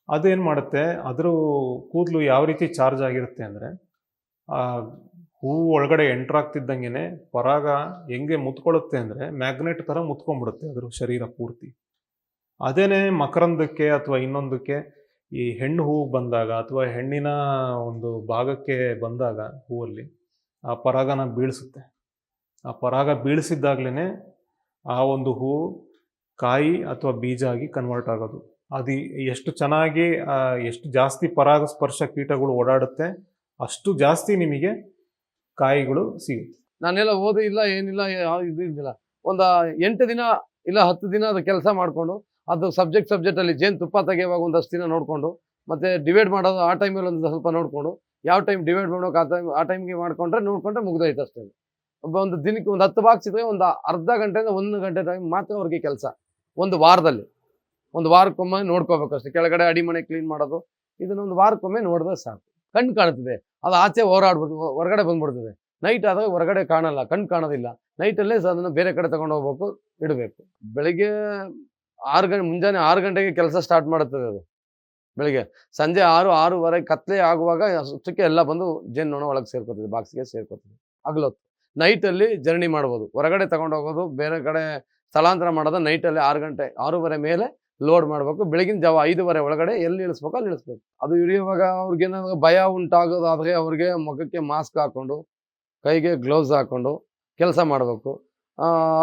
ಅದೇನು ಮಾಡುತ್ತೆ, ಅದರ ಕೂದಲು ಯಾವ ರೀತಿ ಚಾರ್ಜ್ ಆಗಿರುತ್ತೆ ಅಂದರೆ, ಆ ಹೂವು ಒಳಗಡೆ ಎಂಟ್ರಾಗ್ತಿದ್ದಂಗೆ ಪರಾಗ ಹೆಂಗೆ ಮುತ್ಕೊಳ್ಳುತ್ತೆ ಅಂದರೆ ಮ್ಯಾಗ್ನೆಟ್ ಥರ ಮುತ್ಕೊಂಡ್ಬಿಡುತ್ತೆ ಅದ್ರ ಶರೀರ ಪೂರ್ತಿ. ಅದೇನೇ ಮಕರಂದಕ್ಕೆ ಅಥವಾ ಇನ್ನೊಂದಕ್ಕೆ ಈ ಹೆಣ್ಣು ಹೂವು ಬಂದಾಗ ಅಥವಾ ಹೆಣ್ಣಿನ ಒಂದು ಭಾಗಕ್ಕೆ ಬಂದಾಗ ಹೂವಲ್ಲಿ ಆ ಪರಾಗನ ಬೀಳಿಸುತ್ತೆ. ಆ ಪರಾಗ ಬೀಳಿಸಿದ್ದಾಗ್ಲೇ ಆ ಒಂದು ಹೂವು ಕಾಯಿ ಅಥವಾ ಬೀಜ ಆಗಿ ಕನ್ವರ್ಟ್ ಆಗೋದು. ಅದು ಎಷ್ಟು ಚೆನ್ನಾಗಿ ಎಷ್ಟು ಜಾಸ್ತಿ ಪರಾಗಸ್ಪರ್ಶ ಕೀಟಗಳು ಓಡಾಡುತ್ತೆ ಅಷ್ಟು ಜಾಸ್ತಿ ನಿಮಗೆ ಕಾಯಿಗಳು ಸಿಗುತ್ತೆ. ನಾನೆಲ್ಲ ಓದಿ ಇಲ್ಲ ಏನಿಲ್ಲ ಇದು ಇದ್ದಿಲ್ಲ. ಒಂದು 8 ದಿನ ಇಲ್ಲ 10 ದಿನ ಅದು ಕೆಲಸ ಮಾಡಿಕೊಂಡು ಅದು ಸಬ್ಜೆಕ್ಟಲ್ಲಿ ಜೇನು ತುಪ್ಪ ತೆಗೆಯುವಾಗ ಒಂದಷ್ಟು ದಿನ ನೋಡಿಕೊಂಡು ಮತ್ತು ಡಿವೈಡ್ ಮಾಡೋದು ಆ ಟೈಮಲ್ಲಿ ಒಂದು ಸ್ವಲ್ಪ ನೋಡಿಕೊಂಡು ಯಾವ ಟೈಮ್ ಡಿವೈಡ್ ಮಾಡೋಕೆ ಆ ಟೈಮ್ಗೆ ನೋಡಿಕೊಂಡ್ರೆ ಮುಗ್ದೋಯ್ತು ಅಷ್ಟೇ. ಒಂದು ದಿನಕ್ಕೆ ಒಂದು 10 ಬಾಕ್ಸ್ ಇದ್ದರೆ ಒಂದು ಅರ್ಧ ಗಂಟೆಯಿಂದ 1 ಗಂಟೆ ಟೈಮ್ ಮಾತ್ರ ಅವ್ರಿಗೆ ಕೆಲಸ. ಒಂದು ವಾರಕ್ಕೊಮ್ಮೆ ನೋಡ್ಕೋಬೇಕು ಅಷ್ಟೇ. ಕೆಳಗಡೆ ಅಡಿಮನೆ ಕ್ಲೀನ್ ಮಾಡೋದು ಇದನ್ನೊಂದು ವಾರಕ್ಕೊಮ್ಮೆ ನೋಡಿದ್ರೆ ಸಾಕು. ಕಣ್ಣು ಕಾಣುತ್ತದೆ, ಅದು ಆಚೆ ಹೊರಗಡೆ ಬಂದ್ಬಿಡ್ತದೆ. ನೈಟ್ ಆದಾಗ ಹೊರಗಡೆ ಕಾಣಲ್ಲ, ಕಣ್ಣು ಕಾಣೋದಿಲ್ಲ. ನೈಟಲ್ಲೇ ಅದನ್ನು ಬೇರೆ ಕಡೆ ತಗೊಂಡು ಹೋಗ್ಬೇಕು, ಇಡಬೇಕು. ಬೆಳಿಗ್ಗೆ ಮುಂಜಾನೆ 6 ಗಂಟೆಗೆ ಕೆಲಸ ಸ್ಟಾರ್ಟ್ ಮಾಡುತ್ತದೆ ಅದು. ಬೆಳಿಗ್ಗೆ ಸಂಜೆ 6-6:30 ಕತ್ಲೆ ಆಗುವಾಗ ಅಷ್ಟಕ್ಕೆ ಎಲ್ಲ ಬಂದು ಜೇನುನೊಣ ಒಳಗೆ ಸೇರ್ಕೋತದೆ, ಬಾಕ್ಸ್ಗೆ ಸೇರ್ಕೋತದೆ. ಹಗಲೊತ್ತು ನೈಟಲ್ಲಿ ಜರ್ನಿ ಮಾಡ್ಬೋದು, ಹೊರಗಡೆ ತಗೊಂಡು ಹೋಗೋದು, ಬೇರೆ ಕಡೆ ಸ್ಥಳಾಂತರ ಮಾಡೋದು. ನೈಟಲ್ಲಿ 6 ಗಂಟೆ 6:30 ಮೇಲೆ ಲೋಡ್ ಮಾಡಬೇಕು. ಬೆಳಗಿನ ಜಾವ 5:30 ಒಳಗಡೆ ಎಲ್ಲಿ ಇಳಿಸ್ಬೇಕು ಅಲ್ಲಿ ಇಳಿಸ್ಬೇಕು. ಅದು ಇಳಿಯುವಾಗ ಅವ್ರಿಗೇನಾದ್ರು ಭಯ ಉಂಟಾಗೋದಾದರೆ ಅವ್ರಿಗೆ ಮುಖಕ್ಕೆ ಮಾಸ್ಕ್ ಹಾಕ್ಕೊಂಡು ಕೈಗೆ ಗ್ಲೌಸ್ ಹಾಕ್ಕೊಂಡು ಕೆಲಸ ಮಾಡಬೇಕು.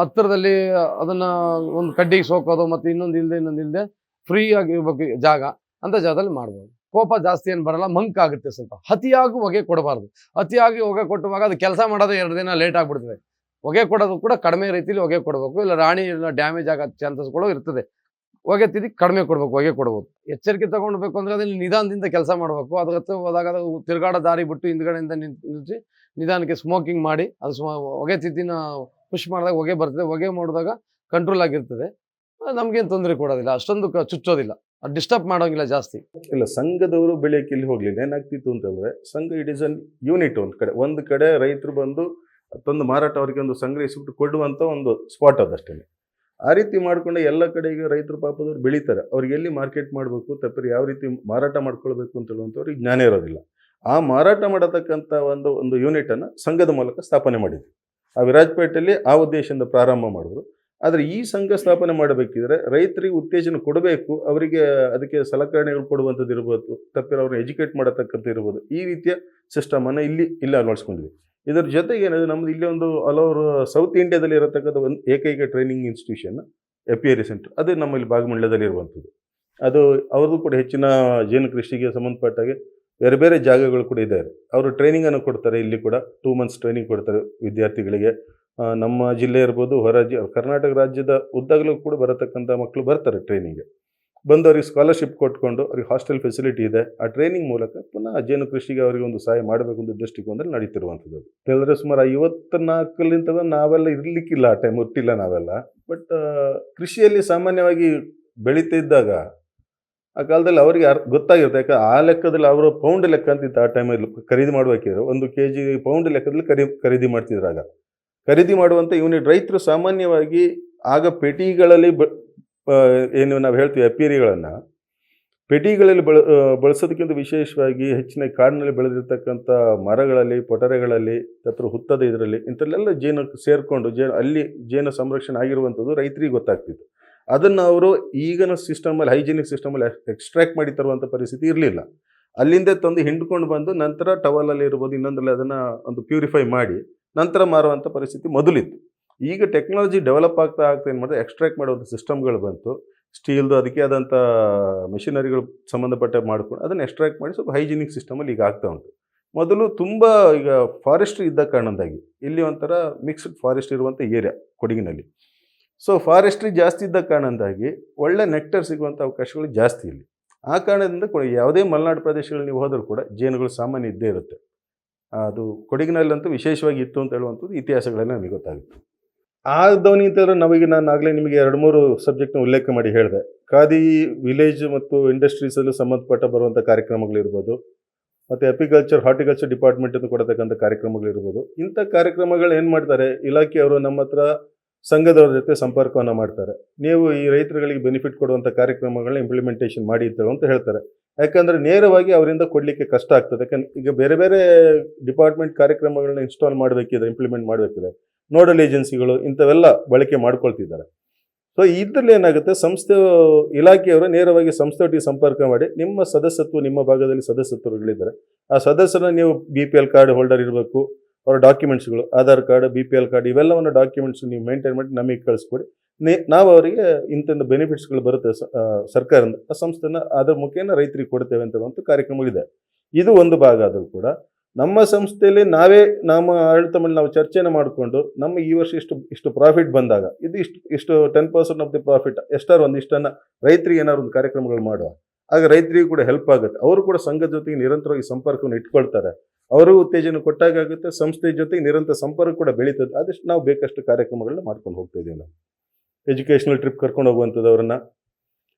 ಹತ್ತಿರದಲ್ಲಿ ಅದನ್ನು ಒಂದು ಕಡ್ಡಿಗೆ ಸೋಕೋದು ಮತ್ತು ಇನ್ನೊಂದು ಇಲ್ಲದೆ ಫ್ರೀ ಆಗಿರ್ಬೇಕು ಜಾಗ, ಅಂಥ ಜಾಗದಲ್ಲಿ ಮಾಡ್ಬೋದು. ಕೋಪ ಜಾಸ್ತಿ ಏನು ಬರಲ್ಲ, ಮಂಕಾಗುತ್ತೆ ಸ್ವಲ್ಪ. ಅತಿಯಾಗಿ ಹೊಗೆ ಕೊಡಬಾರ್ದು. ಅತಿಯಾಗಿ ಹೊಗೆ ಕೊಟ್ಟುವಾಗ ಅದು ಕೆಲಸ ಮಾಡೋದು 2 ದಿನ ಲೇಟ್ ಆಗಿಬಿಡ್ತದೆ. ಹೊಗೆ ಕೊಡೋದು ಕೂಡ ಕಡಿಮೆ ರೀತಿಯಲ್ಲಿ ಹೊಗೆ ಕೊಡಬೇಕು, ಇಲ್ಲ ರಾಣಿ ಇಲ್ಲ ಡ್ಯಾಮೇಜ್ ಆಗೋ ಚಾನ್ಸಸ್ಗಳು ಇರ್ತದೆ. ಹೊಗೆ ತಿದ್ದಿ ಕಡಿಮೆ ಕೊಡಬೇಕು, ಹೊಗೆ ಕೊಡ್ಬೋದು. ಎಚ್ಚರಿಕೆ ತಗೊಳ್ಬೇಕು ಅಂದರೆ ಅದನ್ನು ನಿಧಾನದಿಂದ ಕೆಲಸ ಮಾಡಬೇಕು. ಅದ್ರ ಹತ್ರ ಹೋದಾಗ ಅದು ತಿರುಗಾಡೋ ದಾರಿ ಬಿಟ್ಟು ಹಿಂದ್ಗಡೆಯಿಂದ ನಿಲ್ಲಿಸಿ ನಿಧಾನಕ್ಕೆ ಸ್ಮೋಕಿಂಗ್ ಮಾಡಿ ಅದು ಹೊಗೆ ತಿದ್ದಿನ ಪುಷ್ ಮಾಡಿದಾಗ ಹೊಗೆ ಬರ್ತದೆ. ಹೊಗೆ ಮಾಡಿದಾಗ ಕಂಟ್ರೋಲ್ ಆಗಿರ್ತದೆ, ನಮಗೇನು ತೊಂದರೆ ಕೊಡೋದಿಲ್ಲ, ಅಷ್ಟೊಂದು ಚುಚ್ಚೋದಿಲ್ಲ, ಅದು ಡಿಸ್ಟರ್ಬ್ ಮಾಡೋಂಗಿಲ್ಲ ಜಾಸ್ತಿ. ಇಲ್ಲ, ಸಂಘದವರು ಬೆಳೆಯಕ್ಕೆ ಇಲ್ಲಿ ಹೋಗ್ಲಿಲ್ಲ. ಏನಾಗ್ತಿತ್ತು ಅಂತಂದ್ರೆ, ಸಂಘ ಇಟ್ ಇಸ್ ಅನ್ ಯೂನಿಟ್. ಒಂದು ಕಡೆ ರೈತರು ಬಂದು ತಂದು ಮಾರಾಟ ಅವರಿಗೆ ಒಂದು ಸಂಗ್ರಹಿಸಿಬಿಟ್ಟು ಕೊಡುವಂಥ ಒಂದು ಸ್ಪಾಟ್ ಅದಷ್ಟೇ. ಆ ರೀತಿ ಮಾಡಿಕೊಂಡು ಎಲ್ಲ ಕಡೆಗೆ ರೈತರು ಪಾಪದವ್ರು ಬೆಳೀತಾರೆ. ಅವ್ರಿಗೆ ಎಲ್ಲಿ ಮಾರ್ಕೆಟ್ ಮಾಡಬೇಕು, ತಪ್ಪರಿ ಯಾವ ರೀತಿ ಮಾರಾಟ ಮಾಡ್ಕೊಳ್ಬೇಕು ಅಂತ ಹೇಳುವಂಥವ್ರಿಗೆ ಜ್ಞಾನ ಇರೋದಿಲ್ಲ. ಆ ಮಾರಾಟ ಮಾಡತಕ್ಕಂಥ ಒಂದು ಯೂನಿಟನ್ನು ಸಂಘದ ಮೂಲಕ ಸ್ಥಾಪನೆ ಮಾಡಿದ್ರು. ಆ ವಿರಾಜಪೇಟೆಯಲ್ಲಿ ಆ ಉದ್ದೇಶದಿಂದ ಪ್ರಾರಂಭ ಮಾಡಿದ್ರು. ಆದರೆ ಈ ಸಂಘ ಸ್ಥಾಪನೆ ಮಾಡಬೇಕಿದ್ರೆ ರೈತರಿಗೆ ಉತ್ತೇಜನ ಕೊಡಬೇಕು, ಅವರಿಗೆ ಅದಕ್ಕೆ ಸಲಕರಣೆಗಳು ಕೊಡುವಂಥದ್ದು ಇರ್ಬೋದು, ತಪ್ಪಿರ ಅವ್ರನ್ನ ಎಜುಕೇಟ್ ಮಾಡತಕ್ಕಂಥ ಇರ್ಬೋದು. ಈ ರೀತಿಯ ಸಿಸ್ಟಮನ್ನು ಇಲ್ಲಿ ಅಳವಡಿಸ್ಕೊಂಡಿದ್ವಿ. ಇದರ ಜೊತೆಗೆ ಏನಿದೆ, ನಮ್ಮದು ಇಲ್ಲಿ ಒಂದು ಆಲ್ ಓವರ್ ಸೌತ್ ಇಂಡಿಯಾದಲ್ಲಿ ಇರತಕ್ಕಂಥ ಒಂದು ಏಕೈಕ ಟ್ರೈನಿಂಗ್ ಇನ್ಸ್ಟಿಟ್ಯೂಷನ್ ಎಪಿಯರಿ ಸೆಂಟರ್, ಅದು ನಮ್ಮಲ್ಲಿ ಭಾಗಮಂಡಲದಲ್ಲಿ ಇರುವಂಥದ್ದು. ಅದು ಅವ್ರದ್ದು ಕೂಡ ಹೆಚ್ಚಿನ ಜೇನು ಕೃಷಿಗೆ ಸಂಬಂಧಪಟ್ಟಾಗೆ ಬೇರೆ ಬೇರೆ ಜಾಗಗಳು ಕೂಡ ಇದ್ದಾರೆ. ಅವರು ಟ್ರೈನಿಂಗನ್ನು ಕೊಡ್ತಾರೆ. ಇಲ್ಲಿ ಕೂಡ 2 ಮಂತ್ಸ್ ಟ್ರೈನಿಂಗ್ ಕೊಡ್ತಾರೆ ವಿದ್ಯಾರ್ಥಿಗಳಿಗೆ. ನಮ್ಮ ಜಿಲ್ಲೆ ಇರ್ಬೋದು, ಕರ್ನಾಟಕ ರಾಜ್ಯದ ಉದ್ದಾಗಲೂ ಕೂಡ ಬರತಕ್ಕಂಥ ಮಕ್ಕಳು ಬರ್ತಾರೆ ಟ್ರೈನಿಂಗ್ಗೆ. ಬಂದು ಅವ್ರಿಗೆ ಸ್ಕಾಲರ್ಶಿಪ್ ಕೊಟ್ಕೊಂಡು ಅವ್ರಿಗೆ ಹಾಸ್ಟೆಲ್ ಫೆಸಿಲಿಟಿ ಇದೆ. ಆ ಟ್ರೈನಿಂಗ್ ಮೂಲಕ ಪುನಃ ಜೇನು ಕೃಷಿಗೆ ಅವರಿಗೆ ಒಂದು ಸಹಾಯ ಮಾಡಬೇಕು ಅಂತ ದೃಷ್ಟಿಕೋನದಲ್ಲಿ ನಡೀತಿರುವಂಥದ್ದು. ಹೇಳಿದ್ರೆ ಸುಮಾರು 54 ನಾವೆಲ್ಲ ಇರಲಿಕ್ಕಿಲ್ಲ, ಆ ಟೈಮ್ ಹುಟ್ಟಿಲ್ಲ ನಾವೆಲ್ಲ. ಬಟ್ ಕೃಷಿಯಲ್ಲಿ ಸಾಮಾನ್ಯವಾಗಿ ಬೆಳೀತಿದ್ದಾಗ ಆ ಕಾಲದಲ್ಲಿ ಅವರಿಗೆ ಗೊತ್ತಾಗಿರುತ್ತೆ. ಯಾಕೆ ಆ ಲೆಕ್ಕದಲ್ಲಿ ಅವರು ಪೌಂಡ್ ಲೆಕ್ಕ ಅಂತಿತ್ತು ಆ ಟೈಮಲ್ಲಿ. ಖರೀದಿ ಮಾಡಬೇಕಿದ್ರು 1 kg ಪೌಂಡ್ ಲೆಕ್ಕದಲ್ಲಿ ಖರೀದಿ ಮಾಡ್ತಿದ್ರಾಗ. ಖರೀದಿ ಮಾಡುವಂಥ ಯೂನಿಟ್ ರೈತರು ಸಾಮಾನ್ಯವಾಗಿ ಆಗ ಪೆಟ್ಟಿಗೆಗಳಲ್ಲಿ ಏನು ನಾವು ಹೇಳ್ತೀವಿ ಅಪೀರಿಗಳನ್ನು ಪೆಟಿಗಳಲ್ಲಿ ಬಳಸೋದಕ್ಕಿಂತ ವಿಶೇಷವಾಗಿ ಹೆಚ್ಚಿನ ಕಾಡಿನಲ್ಲಿ ಬೆಳೆದಿರ್ತಕ್ಕಂಥ ಮರಗಳಲ್ಲಿ, ಪೊಟರೆಗಳಲ್ಲಿ, ಅಥವಾ ಹುತ್ತದ ಇದರಲ್ಲಿ ಇಂಥಲ್ಲೆಲ್ಲ ಜೇನು ಸೇರಿಕೊಂಡು ಅಲ್ಲಿ ಜೇನು ಸಂರಕ್ಷಣೆ ಆಗಿರುವಂಥದ್ದು ರೈತರಿಗೆ ಗೊತ್ತಾಗ್ತಿತ್ತು. ಅದನ್ನು ಅವರು ಈಗಿನ ಸಿಸ್ಟಮಲ್ಲಿ, ಹೈಜಿನಿಕ್ ಸಿಸ್ಟಮಲ್ಲಿ ಎಕ್ಸ್ಟ್ರಾಕ್ಟ್ ಮಾಡಿ ತರುವಂಥ ಪರಿಸ್ಥಿತಿ ಇರಲಿಲ್ಲ. ಅಲ್ಲಿಂದ ತಂದು ಹಿಂಡ್ಕೊಂಡು ಬಂದು ನಂತರ ಟವಲಲ್ಲಿ ಇರ್ಬೋದು, ಇನ್ನೊಂದರಲ್ಲಿ ಅದನ್ನು ಒಂದು ಪ್ಯೂರಿಫೈ ಮಾಡಿ ನಂತರ ಮಾರುವಂಥ ಪರಿಸ್ಥಿತಿ ಮೊದಲಿತ್ತು. ಈಗ ಟೆಕ್ನಾಲಜಿ ಡೆವಲಪ್ ಆಗ್ತಾ ಏನು ಮಾಡಿದ್ರೆ ಎಕ್ಸ್ಟ್ರಾಕ್ಟ್ ಮಾಡುವಂಥ ಸಿಸ್ಟಮ್ಗಳು ಬಂತು. ಸ್ಟೀಲ್ದು ಅದಕ್ಕೆ ಆದಂಥ ಮೆಷಿನರಿಗಳು ಸಂಬಂಧಪಟ್ಟ ಮಾಡ್ಕೊಂಡು ಅದನ್ನು ಎಕ್ಸ್ಟ್ರಾಕ್ಟ್ ಮಾಡಿ ಸ್ವಲ್ಪ ಹೈಜಿನಿಕ್ ಸಿಸ್ಟಮಲ್ಲಿ ಈಗ ಆಗ್ತಾ ಉಂಟು. ಮೊದಲು ತುಂಬ ಈಗ ಫಾರೆಸ್ಟ್ರಿ ಇದ್ದ ಕಾರಣದಿಂದಾಗಿ ಇಲ್ಲಿ ಒಂಥರ ಮಿಕ್ಸ್ಡ್ ಫಾರೆಸ್ಟ್ ಇರುವಂಥ ಏರಿಯಾ ಕೊಡಗಿನಲ್ಲಿ. ಸೊ ಫಾರೆಸ್ಟ್ರಿ ಜಾಸ್ತಿ ಇದ್ದ ಕಾರಣದಿಂದಾಗಿ ಒಳ್ಳೆ ನೆಕ್ಟರ್ ಸಿಗುವಂಥ ಅವಕಾಶಗಳು ಜಾಸ್ತಿ ಇಲ್ಲಿ. ಆ ಕಾರಣದಿಂದ ಯಾವುದೇ ಮಲೆನಾಡು ಪ್ರದೇಶಗಳಲ್ಲಿ ನೀವು ಹೋದರೂ ಕೂಡ ಜೇನುಗಳು ಸಾಮಾನ್ಯ ಇದ್ದೇ ಇರುತ್ತೆ. ಅದು ಕೊಡಗಿನಲ್ಲಂತೂ ವಿಶೇಷವಾಗಿ ಇತ್ತು ಅಂತ ಹೇಳುವಂಥದ್ದು ಇತಿಹಾಸಗಳೆಲ್ಲ ನಮಗೆ ಗೊತ್ತಾಗುತ್ತೆ. ಆದವನಿ ಅಂತಂದರೆ ನಾವೀಗ ನಾನು ಆಗಲೇ ನಿಮಗೆ 2-3 ಸಬ್ಜೆಕ್ಟ್ನ ಉಲ್ಲೇಖ ಮಾಡಿ ಹೇಳಿದೆ. ಖಾದಿ ವಿಲೇಜ್ ಮತ್ತು ಇಂಡಸ್ಟ್ರೀಸಲ್ಲೂ ಸಂಬಂಧಪಟ್ಟ ಬರುವಂಥ ಕಾರ್ಯಕ್ರಮಗಳಿರ್ಬೋದು, ಮತ್ತು ಅಪಿಕಲ್ಚರ್ ಹಾರ್ಟಿಕಲ್ಚರ್ ಡಿಪಾರ್ಟ್ಮೆಂಟನ್ನು ಕೊಡತಕ್ಕಂಥ ಕಾರ್ಯಕ್ರಮಗಳಿರ್ಬೋದು. ಇಂಥ ಕಾರ್ಯಕ್ರಮಗಳು ಏನು ಮಾಡ್ತಾರೆ, ಇಲಾಖೆಯವರು ನಮ್ಮ ಹತ್ರ ಸಂಘದವ್ರ ಜೊತೆ ಸಂಪರ್ಕವನ್ನು ಮಾಡ್ತಾರೆ. ನೀವು ಈ ರೈತರುಗಳಿಗೆ ಬೆನಿಫಿಟ್ ಕೊಡುವಂಥ ಕಾರ್ಯಕ್ರಮಗಳನ್ನ ಇಂಪ್ಲಿಮೆಂಟೇಷನ್ ಮಾಡಿ ಅಂತ ಹೇಳ್ತಾರೆ. ಯಾಕಂದರೆ ನೇರವಾಗಿ ಅವರಿಂದ ಕೊಡಲಿಕ್ಕೆ ಕಷ್ಟ ಆಗ್ತದೆ. ಯಾಕಂದ್ರೆ ಈಗ ಬೇರೆ ಬೇರೆ ಡಿಪಾರ್ಟ್ಮೆಂಟ್ ಕಾರ್ಯಕ್ರಮಗಳನ್ನ ಇನ್ಸ್ಟಾಲ್ ಮಾಡಬೇಕಿದೆ, ಇಂಪ್ಲಿಮೆಂಟ್ ಮಾಡಬೇಕಿದೆ, ನೋಡಲ್ ಏಜೆನ್ಸಿಗಳು ಇಂಥವೆಲ್ಲ ಬಳಕೆ ಮಾಡ್ಕೊಳ್ತಿದ್ದಾರೆ. ಸೊ ಇದರಲ್ಲಿ ಏನಾಗುತ್ತೆ, ಇಲಾಖೆಯವರು ನೇರವಾಗಿ ಸಂಸ್ಥೆಯೊಟ್ಟಿಗೆ ಸಂಪರ್ಕ ಮಾಡಿ ನಿಮ್ಮ ಸದಸ್ಯತ್ವ, ನಿಮ್ಮ ಭಾಗದಲ್ಲಿ ಸದಸ್ಯತ್ವಗಳಿದ್ದಾರೆ, ಆ ಸದಸ್ಯರನ್ನ ನೀವು BPL ಕಾರ್ಡ್ ಹೋಲ್ಡರ್ ಇರಬೇಕು, ಅವರ ಡಾಕ್ಯುಮೆಂಟ್ಸ್ಗಳು ಆಧಾರ್ ಕಾರ್ಡ್, BPL ಕಾರ್ಡ್ ಇವೆಲ್ಲವನ್ನು ಡಾಕ್ಯುಮೆಂಟ್ಸ್ ನೀವು ಮೇಂಟೈನ್ ಮಾಡಿ ನಮಗೆ ಕಳಿಸ್ಕೊಡಿ. ನಾವು ಅವರಿಗೆ ಇಂಥದ್ದು ಬೆನಿಫಿಟ್ಸ್ಗಳು ಬರುತ್ತೆ ಸರ್ಕಾರದಿಂದ, ಆ ಸಂಸ್ಥೆನ ಅದರ ಮುಖೇನ ರೈತರಿಗೆ ಕೊಡ್ತೇವೆ ಅಂತ ಹೇಳುವಂಥ ಕಾರ್ಯಕ್ರಮಗಳಿದೆ. ಇದು ಒಂದು ಭಾಗ. ಆದರೂ ಕೂಡ ನಮ್ಮ ಸಂಸ್ಥೆಯಲ್ಲಿ ನಮ್ಮ ಆಡಳಿತ ಮಂಡಳಿ ನಾವು ಚರ್ಚೆನ ಮಾಡಿಕೊಂಡು ನಮಗೆ ಈ ವರ್ಷ ಇಷ್ಟು ಪ್ರಾಫಿಟ್ ಬಂದಾಗ ಇದು ಇಷ್ಟು 10% ಆಫ್ ದಿ ಪ್ರಾಫಿಟ್ ಎಷ್ಟಾರು ಒಂದಿಷ್ಟನ್ನು ರೈತರಿಗೆ ಏನಾದ್ರು ಒಂದು ಕಾರ್ಯಕ್ರಮಗಳು ಮಾಡುವ, ಆಗ ರೈತರಿಗೂ ಕೂಡ ಹೆಲ್ಪ್ ಆಗುತ್ತೆ. ಅವರು ಕೂಡ ಸಂಘದ ಜೊತೆಗೆ ನಿರಂತರವಾಗಿ ಸಂಪರ್ಕವನ್ನು ಇಟ್ಕೊಳ್ತಾರೆ. ಅವರು ಉತ್ತೇಜನ ಕೊಟ್ಟಾಗ ಆಗುತ್ತೆ, ಸಂಸ್ಥೆ ಜೊತೆಗೆ ನಿರಂತರ ಸಂಪರ್ಕ ಕೂಡ ಬೆಳೀತದೆ. ಆದಷ್ಟು ನಾವು ಬೇಕಷ್ಟು ಕಾರ್ಯಕ್ರಮಗಳನ್ನ ಮಾಡ್ಕೊಂಡು ಹೋಗ್ತಾ ಇದ್ದೀವಿ. ನಾವು ಎಜುಕೇಷನಲ್ ಟ್ರಿಪ್ ಕರ್ಕೊಂಡು ಹೋಗುವಂಥದ್ದು, ಅವರನ್ನು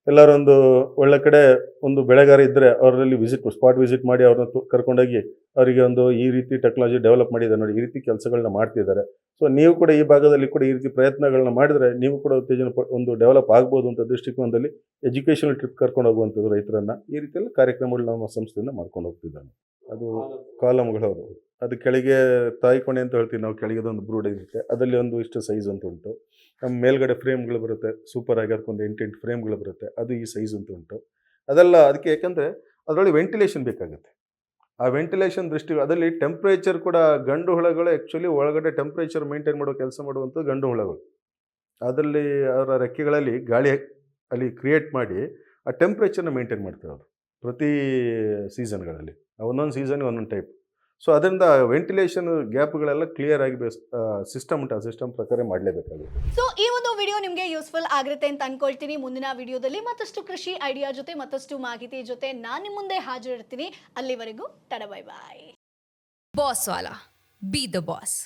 ಎಲ್ಲರೊಂದು ಒಳ್ಳೆ ಕಡೆ ಒಂದು ಬೆಳೆಗಾರ ಇದ್ದರೆ ಅವರಲ್ಲಿ ಸ್ಪಾಟ್ ವಿಸಿಟ್ ಮಾಡಿ ಅವ್ರನ್ನ ಕರ್ಕೊಂಡೋಗಿ ಅವರಿಗೆ ಒಂದು ಈ ರೀತಿ ಟೆಕ್ನಾಲಜಿ ಡೆವಲಪ್ ಮಾಡಿದ್ದಾರೆ ನೋಡಿ, ಈ ರೀತಿ ಕೆಲಸಗಳನ್ನ ಮಾಡ್ತಿದ್ದಾರೆ. ಸೊ ನೀವು ಕೂಡ ಈ ಭಾಗದಲ್ಲಿ ಕೂಡ ಈ ರೀತಿ ಪ್ರಯತ್ನಗಳನ್ನ ಮಾಡಿದ್ರೆ ನೀವು ಕೂಡ ಉತ್ತೇಜನ ಒಂದು ಡೆವಲಪ್ ಆಗ್ಬೋದು ಅಂತ ದೃಷ್ಟಿಕೋನದಲ್ಲಿ ಎಜುಕೇಷನಲ್ ಟ್ರಿಪ್ ಕರ್ಕೊಂಡು ಹೋಗುವಂಥದ್ದು ರೈತರನ್ನು, ಈ ರೀತಿಯಲ್ಲಿ ಕಾರ್ಯಕ್ರಮಗಳು ನಮ್ಮ ಸಂಸ್ಥೆಯಿಂದ ಮಾಡ್ಕೊಂಡು ಹೋಗ್ತಿದ್ದಾನೆ. ಅದು ಕಾಲಮ್ಗಳವರು, ಅದು ಕೆಳಗೆ ತಾಯಿ ಕೊನೆ ಅಂತ ಹೇಳ್ತೀವಿ ನಾವು, ಕೆಳಗೆದೊಂದು ಬ್ರೂಡ್ ಇರುತ್ತೆ, ಅದರಲ್ಲಿ ಒಂದು ಇಷ್ಟು ಸೈಜ್ ಅಂತ ಉಂಟು. ನಮ್ಮ ಮೇಲ್ಗಡೆ ಫ್ರೇಮ್ಗಳು ಬರುತ್ತೆ, ಸೂಪರ್ ಆಗಿ ಅದಕ್ಕೊಂದು 8 ಫ್ರೇಮ್ಗಳು ಬರುತ್ತೆ, ಅದು ಈ ಸೈಜ್ ಅಂತ ಉಂಟು. ಅದೆಲ್ಲ ಅದಕ್ಕೆ ಯಾಕಂದರೆ ಅದರೊಳಗೆ ವೆಂಟಿಲೇಷನ್ ಬೇಕಾಗುತ್ತೆ. ಆ ವೆಂಟಿಲೇಷನ್ ಅದರಲ್ಲಿ ಟೆಂಪ್ರೇಚರ್ ಕೂಡ, ಗಂಡು ಹುಳಗಳು ಆ್ಯಕ್ಚುಲಿ ಒಳಗಡೆ ಟೆಂಪ್ರೇಚರ್ ಮೇಂಟೈನ್ ಮಾಡೋ ಕೆಲಸ ಮಾಡುವಂಥದ್ದು ಗಂಡು ಹುಳಗಳು. ಅದರಲ್ಲಿ ಅವರ ರೆಕ್ಕೆಗಳಲ್ಲಿ ಗಾಳಿ ಅಲ್ಲಿ ಕ್ರಿಯೇಟ್ ಮಾಡಿ ಆ ಟೆಂಪ್ರೇಚರ್ನ ಮೇಂಟೈನ್ ಮಾಡ್ತಾರೆ ಅವರು ಪ್ರತಿ ಸೀಸನ್ಗಳಲ್ಲಿ. ಒಂದೊಂದು ಸೀಸನ್ಗೆ ಒಂದೊಂದು ಟೈಪ್. ಸೊ ಅದರಿಂದ ವೆಂಟಿಲೇಷನ್ ಗ್ಯಾಪ್ಗಳೆಲ್ಲ ಕ್ಲಿಯರ್ ಆಗಿ ಸಿಸ್ಟಮ್ ಉಂಟು, ಆ ಸಿಸ್ಟಮ್ ಪ್ರಕಾರ ಮಾಡಲೇಬೇಕಾಗುತ್ತೆ. ಸೊ ಈ ಒಂದು ವಿಡಿಯೋ ನಿಮಗೆ ಯೂಸ್ಫುಲ್ ಆಗಿರುತ್ತೆ ಅಂತ ಅನ್ಕೊಳ್ತೀನಿ. ಮುಂದಿನ ವಿಡಿಯೋದಲ್ಲಿ ಮತ್ತಷ್ಟು ಕೃಷಿ ಐಡಿಯಾ ಜೊತೆ, ಮತ್ತಷ್ಟು ಮಾಹಿತಿ ಜೊತೆ ನಾನು ನಿಮ್ಮ ಮುಂದೆ ಹಾಜರಿರ್ತೀನಿ. ಅಲ್ಲಿವರೆಗೂ ಟಾಟಾ ಬೈ ಬಾಯ್. ಬಾಸ್ ವಾಲಾ, ಬಿ ದ ಬಾಸ್.